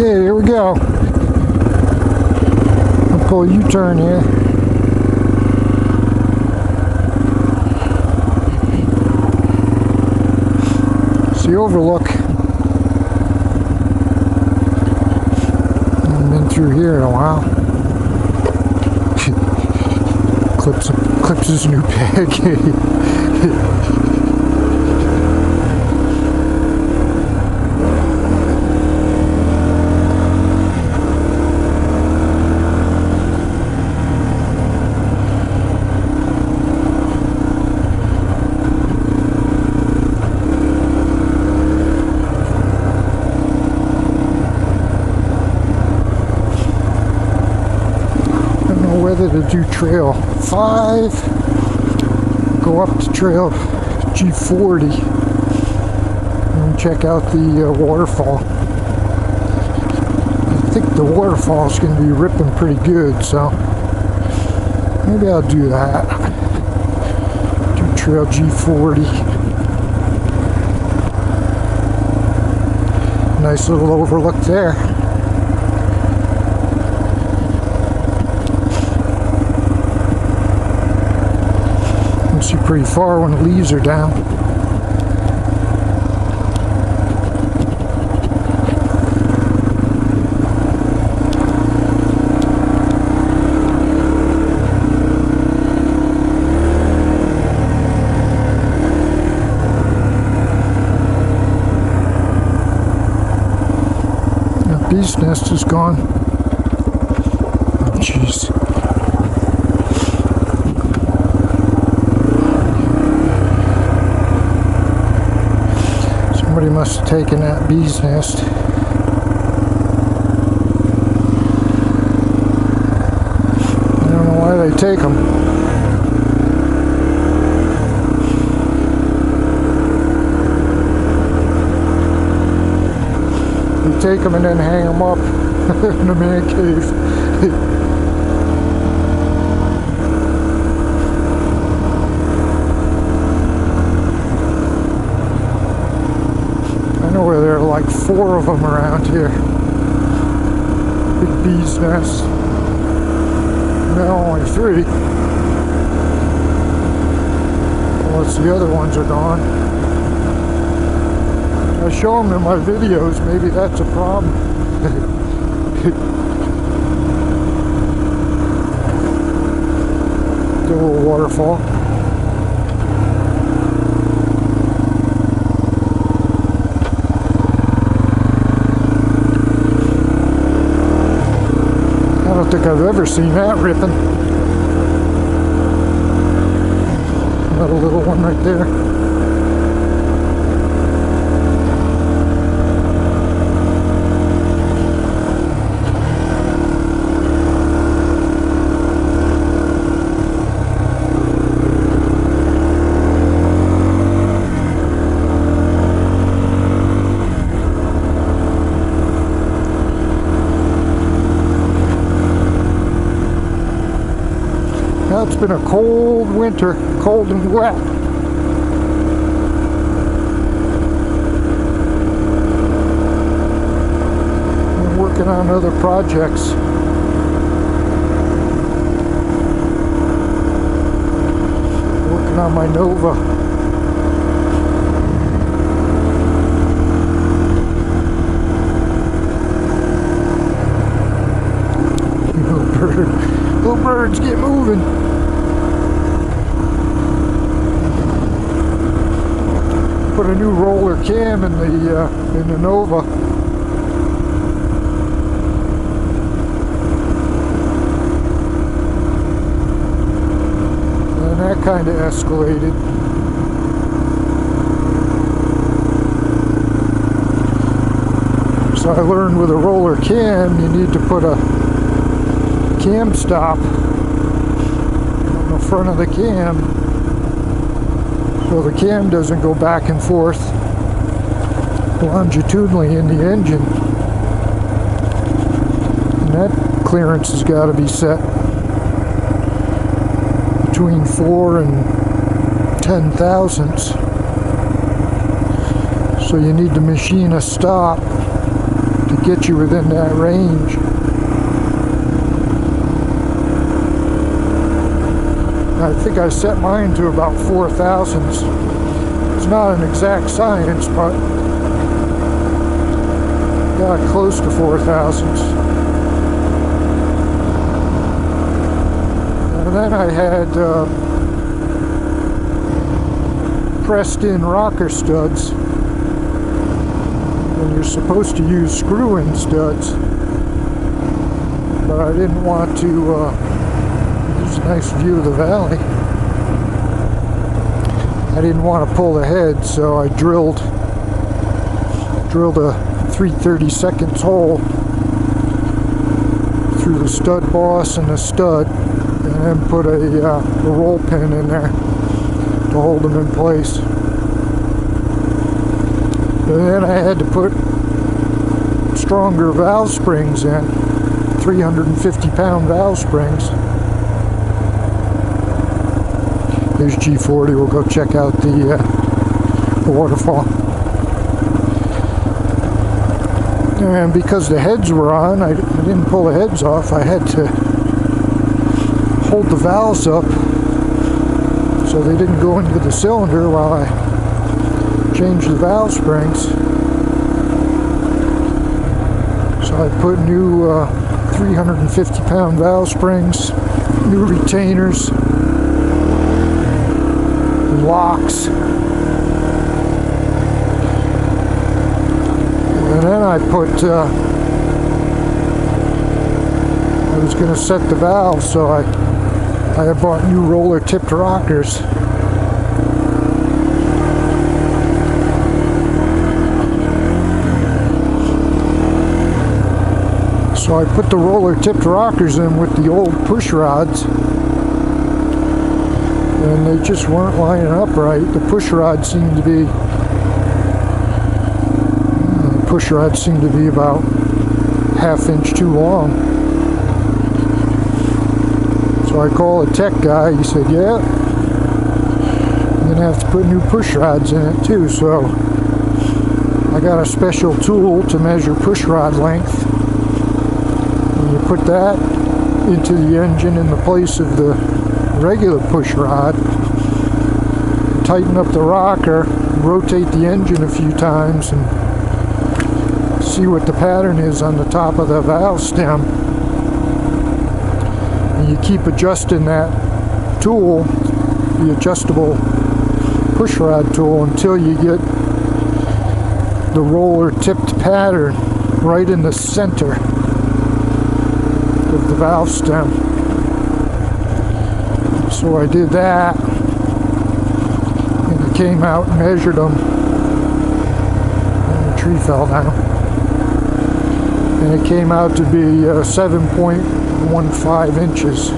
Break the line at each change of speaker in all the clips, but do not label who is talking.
Okay, here we go. I'll pull a U-turn here. It's the overlook. I haven't been through here in a while. Clips his new bag. Whether to do trail 5, go up to trail G40 and check out the waterfall. I think the waterfall is going to be ripping pretty good, so maybe I'll do that. Do trail G40. Nice little overlook there. See pretty far when the leaves are down. That bee's nest is gone. Oh, jeez. Somebody must have taken that bee's nest. I don't know why they take them. They take them and then hang them up in the man cave. Where there are like 4 of them around here. Big bee's nests. Now only 3. Unless the other ones are gone. I show them in my videos, maybe that's a problem. The little waterfall. I don't think I've ever seen that ripping. Another little one right there. Now it's been a cold winter, cold and wet. I'm working on other projects. Working on my Nova. Little birds, get moving. Put a new roller cam in the Nova. And that kind of escalated. So I learned with a roller cam, you need to put a cam stop on the front of the cam so the cam doesn't go back and forth longitudinally in the engine, and that clearance has got to be set between 4 and 10 thousandths, so you need to machine a stop to get you within that range. I think I set mine to about 4 thousandths. It's not an exact science, but got close to 4 thousandths. And then I had pressed in rocker studs. And you're supposed to use screw-in studs, but I didn't want to. There's a nice view of the valley. I didn't want to pull the head, so I drilled a 3/32 hole through the stud boss and the stud, and then put a roll pin in there to hold them in place. And then I had to put stronger valve springs in, 350-pound valve springs. There's G40. We'll go check out the waterfall. And because the heads were on, I didn't pull the heads off. I had to hold the valves up so they didn't go into the cylinder while I changed the valve springs. So I put new 350-pound valve springs, new retainers, locks, and then I put I was going to set the valve, so I had bought new roller tipped rockers. So I put the roller tipped rockers in with the old push rods, and they just weren't lining up right. The push rods seemed to be about ½ inch too long. So I called a tech guy. He said, yeah, I'm gonna have to put new push rods in it too. So I got a special tool to measure push rod length. And you put that into the engine in the place of the regular push rod, tighten up the rocker, rotate the engine a few times, and see what the pattern is on the top of the valve stem. And you keep adjusting that tool, the adjustable push rod tool, until you get the roller tipped pattern right in the center of the valve stem. So I did that, and it came out and measured them, and the tree fell down. And it came out to be 7.15 inches.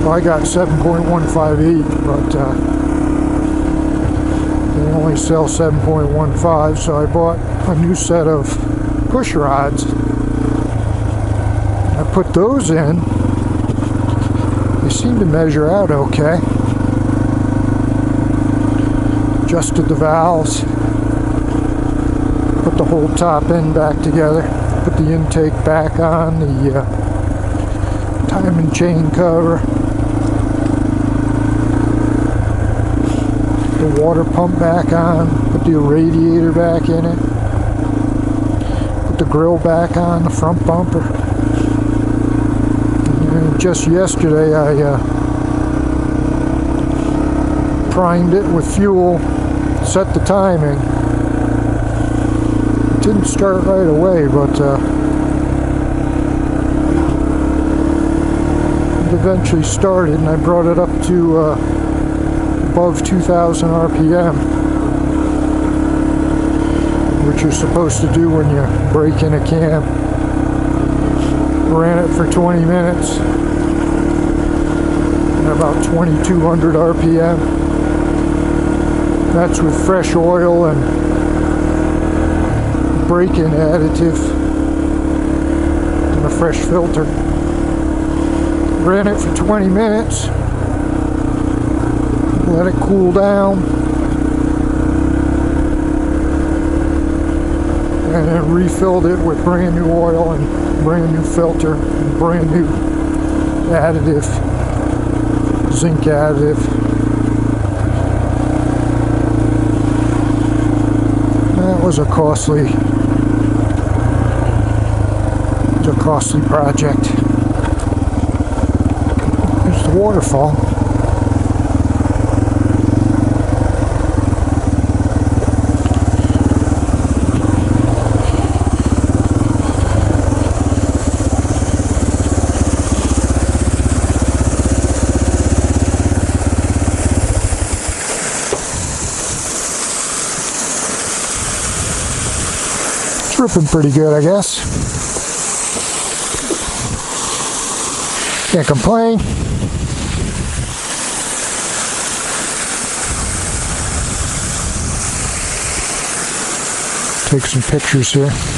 Well, I got 7.158, but they only sell 7.15, so I bought a new set of push rods. I put those in. They seem to measure out okay. Adjusted the valves, put the whole top end back together, put the intake back on, the timing chain cover, the water pump back on, put the radiator back in it, put the grill back on, the front bumper. And just yesterday I primed it with fuel, set the timing. It didn't start right away, but it eventually started, and I brought it up to above 2,000 RPM, which you're supposed to do when you break in a camp. Ran it for 20 minutes at about 2,200 RPM. That's with fresh oil and break-in additive and a fresh filter. Ran it for 20 minutes, let it cool down, and then refilled it with brand new oil and brand new filter and brand new additive, zinc additive. That was a costly project. There's the waterfall. Ripping pretty good, I guess. Can't complain. Take some pictures here.